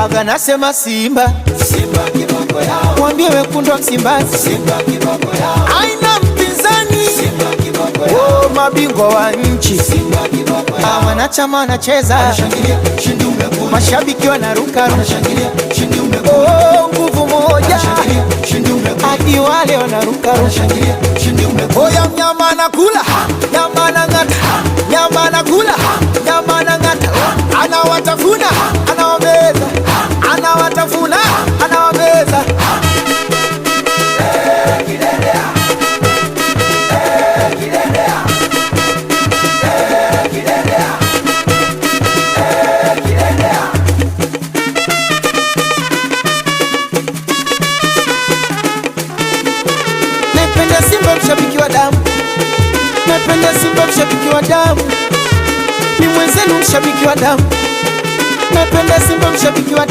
waga nasema Simba, Simba kiboko yao, mwambie wekundu wa Msimbazi, Simba kiboko yao, aina mpinzani, Simba kiboko yao, oh, mabingwa wa nchi, Simba kiboko yao, wanachama wanacheza, wanashangilia ushindi umekuja, mashabiki wanaruka, wanashangilia ushindi umekuja, oh, nguvu moja, wanashangilia ushindi umekuja, hadi wale wanaruka, wanashangilia ushindi umekuja. oya mnyama anakula, nyama anang'ata, nyama anakula, nyama anang'ata, anawatafuna, anawameza, anawatafuna, anawameza. Napenda Simba mshabiki wa damu, napenda Simba mshabiki wa damu, ni mwenzenu mshabiki wa damu, napenda Simba mshabiki wa damu.